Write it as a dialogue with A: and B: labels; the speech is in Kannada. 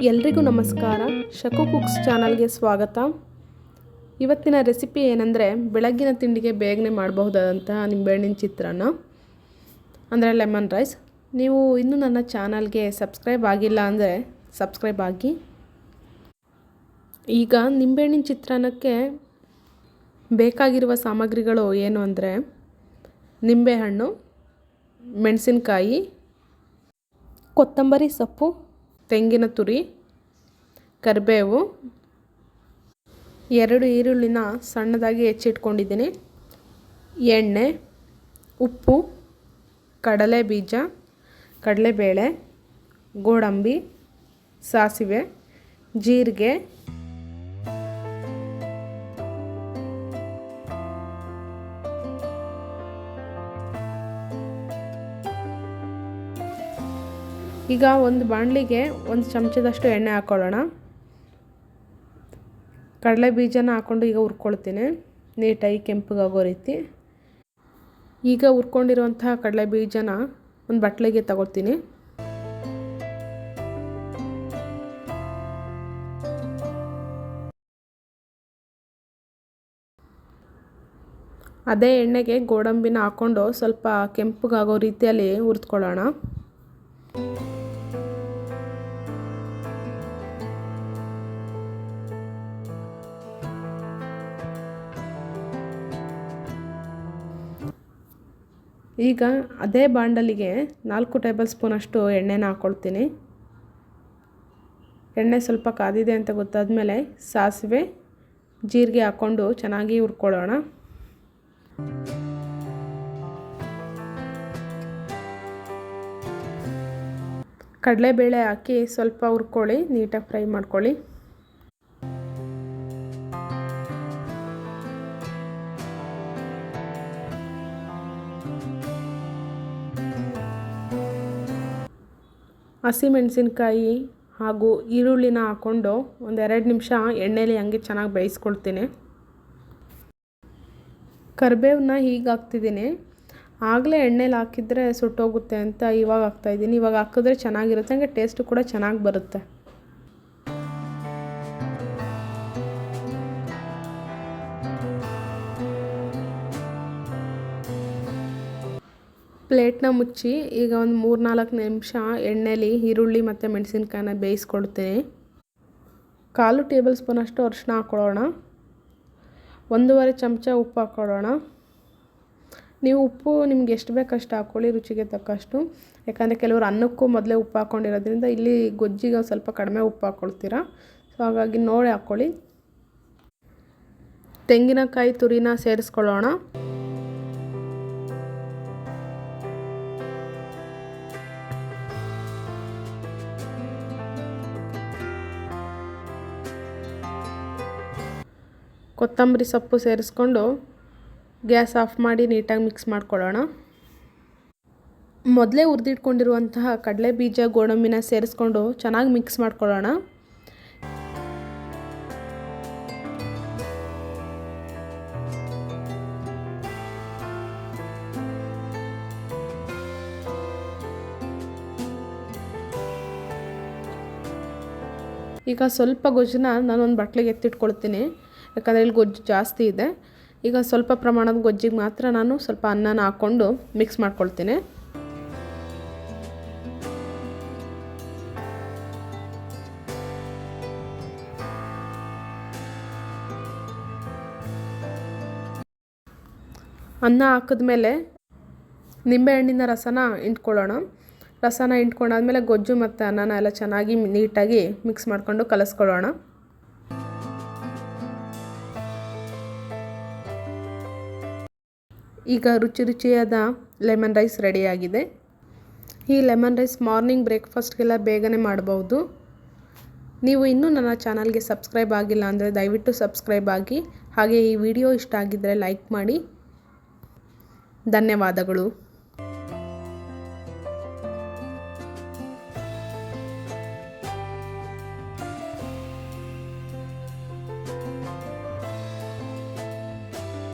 A: ಎಲ್ರಿಗೂ ನಮಸ್ಕಾರ. ಶಕು ಕುಕ್ಸ್ ಚಾನಲ್ಗೆ ಸ್ವಾಗತ. ಇವತ್ತಿನ ರೆಸಿಪಿ ಏನಂದರೆ ಬೆಳಗ್ಗಿನ ತಿಂಡಿಗೆ ಬೇಗನೆ ಮಾಡಬಹುದಾದಂತಹ ನಿಂಬೆಹಣ್ಣಿನ ಚಿತ್ರಾನ್ನ ಅಂದರೆ ಲೆಮನ್ ರೈಸ್. ನೀವು ಇನ್ನೂ ನನ್ನ ಚಾನಲ್ಗೆ ಸಬ್ಸ್ಕ್ರೈಬ್ ಆಗಿಲ್ಲ ಅಂದರೆ ಸಬ್ಸ್ಕ್ರೈಬ್ ಆಗಿ. ಈಗ ನಿಂಬೆಹಣ್ಣಿನ ಚಿತ್ರಾನ್ನಕ್ಕೆ ಬೇಕಾಗಿರುವ ಸಾಮಗ್ರಿಗಳು ಏನು ಅಂದರೆ ನಿಂಬೆಹಣ್ಣು, ಮೆಣಸಿನಕಾಯಿ, ಕೊತ್ತಂಬರಿ ಸೊಪ್ಪು, ತೆಂಗಿನ ತುರಿ, ಕರಿಬೇವು, 2 ಈರುಳ್ಳಿನ ಸಣ್ಣದಾಗಿ ಹೆಚ್ಚಿಟ್ಕೊಂಡಿದ್ದೀನಿ, ಎಣ್ಣೆ, ಉಪ್ಪು, ಕಡಲೆ ಬೀಜ, ಕಡಲೆಬೇಳೆ, ಗೋಡಂಬಿ, ಸಾಸಿವೆ, ಜೀರಿಗೆ, ಈಗ ಒಂದು ಬಾಣಲಿಗೆ 1 ಚಮಚದಷ್ಟು ಎಣ್ಣೆ ಹಾಕ್ಕೊಳ್ಳೋಣ. ಕಡಲೆ ಬೀಜನ ಹಾಕ್ಕೊಂಡು ಈಗ ಹುರ್ಕೊಳ್ತೀನಿ ನೀಟಾಗಿ ಕೆಂಪಗಾಗೋ ರೀತಿ. ಈಗ ಹುರ್ಕೊಂಡಿರುವಂತಹ ಕಡಲೆ ಬೀಜನ ಒಂದು ಬಟ್ಲಿಗೆ ತಗೊಳ್ತೀನಿ. ಅದೇ ಎಣ್ಣೆಗೆ ಗೋಡಂಬಿನ ಹಾಕ್ಕೊಂಡು ಸ್ವಲ್ಪ ಕೆಂಪಗಾಗೋ ರೀತಿಯಲ್ಲಿ ಹುರಿದ್ಕೊಳ್ಳೋಣ. ಈಗ ಅದೇ ಬಾಣಲಿಗೆ 4 ಟೇಬಲ್ ಸ್ಪೂನಷ್ಟು ಎಣ್ಣೆನ ಹಾಕ್ಕೊಳ್ತೀನಿ. ಎಣ್ಣೆ ಸ್ವಲ್ಪ ಕಾದಿದೆ ಅಂತ ಗೊತ್ತಾದಮೇಲೆ ಸಾಸಿವೆ, ಜೀರಿಗೆ ಹಾಕ್ಕೊಂಡು ಚೆನ್ನಾಗಿ ಹುರ್ಕೊಳ್ಳೋಣ. ಕಡಲೆಬೇಳೆ ಹಾಕಿ ಸ್ವಲ್ಪ ಹುರ್ಕೊಳ್ಳಿ, ನೀಟಾಗಿ ಫ್ರೈ ಮಾಡ್ಕೊಳ್ಳಿ. ಹಸಿಮೆಣಸಿನ್ಕಾಯಿ ಹಾಗೂ ಈರುಳ್ಳಿನ ಹಾಕ್ಕೊಂಡು 1-2 ನಿಮಿಷ ಎಣ್ಣೆಲಿ ಹಂಗೆ ಚೆನ್ನಾಗಿ ಬೇಯಿಸ್ಕೊಳ್ತೀನಿ. ಕರಿಬೇವನ್ನ ಈಗ ಹಾಕ್ತಿದ್ದೀನಿ. ಆಗಲೇ ಎಣ್ಣೆಲಿ ಹಾಕಿದರೆ ಸುಟ್ಟೋಗುತ್ತೆ ಅಂತ ಇವಾಗ ಹಾಕ್ತಾಯಿದ್ದೀನಿ. ಇವಾಗ ಹಾಕಿದ್ರೆ ಚೆನ್ನಾಗಿರುತ್ತೆ, ಹಂಗೆ ಟೇಸ್ಟು ಕೂಡ ಚೆನ್ನಾಗಿ ಬರುತ್ತೆ. ಪ್ಲೇಟ್ನ ಮುಚ್ಚಿ ಈಗ ಒಂದು 3-4 ನಿಮಿಷ ಎಣ್ಣೆಲಿ ಈರುಳ್ಳಿ ಮತ್ತು ಮೆಣಸಿನ್ಕಾಯಿನ ಬೇಯಿಸ್ಕೊಳ್ತೀನಿ. 1/4 ಟೇಬಲ್ ಸ್ಪೂನಷ್ಟು ಅರಿಶಿನ ಹಾಕ್ಕೊಳ್ಳೋಣ. 1.5 ಚಮಚ ಉಪ್ಪು ಹಾಕ್ಕೊಳ್ಳೋಣ. ನೀವು ಉಪ್ಪು ನಿಮ್ಗೆ ಎಷ್ಟು ಬೇಕಷ್ಟು ಹಾಕ್ಕೊಳ್ಳಿ, ರುಚಿಗೆ ತಕ್ಕಷ್ಟು. ಯಾಕಂದರೆ ಕೆಲವರು ಅನ್ನಕ್ಕೂ ಮೊದಲೇ ಉಪ್ಪು ಹಾಕ್ಕೊಂಡಿರೋದ್ರಿಂದ ಇಲ್ಲಿ ಗೊಜ್ಜಿಗೆ ಸ್ವಲ್ಪ ಕಡಿಮೆ ಉಪ್ಪು ಹಾಕ್ಕೊಳ್ತೀರಾ. ಸೊ ಹಾಗಾಗಿ ನೋಡಿ ಹಾಕ್ಕೊಳ್ಳಿ. ತೆಂಗಿನಕಾಯಿ ತುರಿನ ಸೇರಿಸ್ಕೊಳ್ಳೋಣ. ಕೊತ್ತಂಬರಿ ಸೊಪ್ಪು ಸೇರಿಸ್ಕೊಂಡು ಗ್ಯಾಸ್ ಆಫ್ ಮಾಡಿ ನೀಟಾಗಿ ಮಿಕ್ಸ್ ಮಾಡ್ಕೊಳ್ಳೋಣ. ಮೊದಲೇ ಹುರಿದಿಟ್ಕೊಂಡಿರುವಂತಹ ಕಡಲೆ ಬೀಜ, ಗೋಡಂಬಿನ ಸೇರಿಸ್ಕೊಂಡು ಚೆನ್ನಾಗಿ ಮಿಕ್ಸ್ ಮಾಡ್ಕೊಳ್ಳೋಣ. ಈಗ ಸ್ವಲ್ಪ ಗೊಜ್ಜನ್ನ ನಾನೊಂದು ಬಟ್ಲಿಗೆ ಎತ್ತಿಟ್ಕೊಳ್ತೀನಿ, ಯಾಕಂದರೆ ಇಲ್ಲಿ ಗೊಜ್ಜು ಜಾಸ್ತಿ ಇದೆ. ಈಗ ಸ್ವಲ್ಪ ಪ್ರಮಾಣದ ಗೊಜ್ಜಿಗೆ ಮಾತ್ರ ನಾನು ಸ್ವಲ್ಪ ಅನ್ನನ ಹಾಕ್ಕೊಂಡು ಮಿಕ್ಸ್ ಮಾಡ್ಕೊಳ್ತೀನಿ. ಅನ್ನ ಹಾಕಿದ್ಮೇಲೆ ನಿಂಬೆಹಣ್ಣಿನ ರಸನ ಇಂಟ್ಕೊಳ್ಳೋಣ. ರಸನ ಇಂಟ್ಕೊಂಡಾದ್ಮೇಲೆ ಗೊಜ್ಜು ಮತ್ತು ಅನ್ನನ ಎಲ್ಲ ಚೆನ್ನಾಗಿ ನೀಟಾಗಿ ಮಿಕ್ಸ್ ಮಾಡಿಕೊಂಡು ಕಲಸ್ಕೊಳ್ಳೋಣ. ಈಗ ರುಚಿಯಾದ ಲೆಮನ್ ರೈಸ್ ರೆಡಿಯಾಗಿದೆ. ಈ ಲೆಮನ್ ರೈಸ್ ಮಾರ್ನಿಂಗ್ ಬ್ರೇಕ್ಫಾಸ್ಟ್ಗೆಲ್ಲ ಬೇಗನೆ ಮಾಡಬಹುದು. ನೀವು ಇನ್ನೂ ನನ್ನ ಚಾನಲ್ಗೆ ಸಬ್ಸ್ಕ್ರೈಬ್ ಆಗಿಲ್ಲ ಅಂದರೆ ದಯವಿಟ್ಟು ಸಬ್ಸ್ಕ್ರೈಬ್ ಆಗಿ. ಹಾಗೆ ಈ ವಿಡಿಯೋ ಇಷ್ಟ ಆಗಿದ್ದರೆ ಲೈಕ್ ಮಾಡಿ. ಧನ್ಯವಾದಗಳು.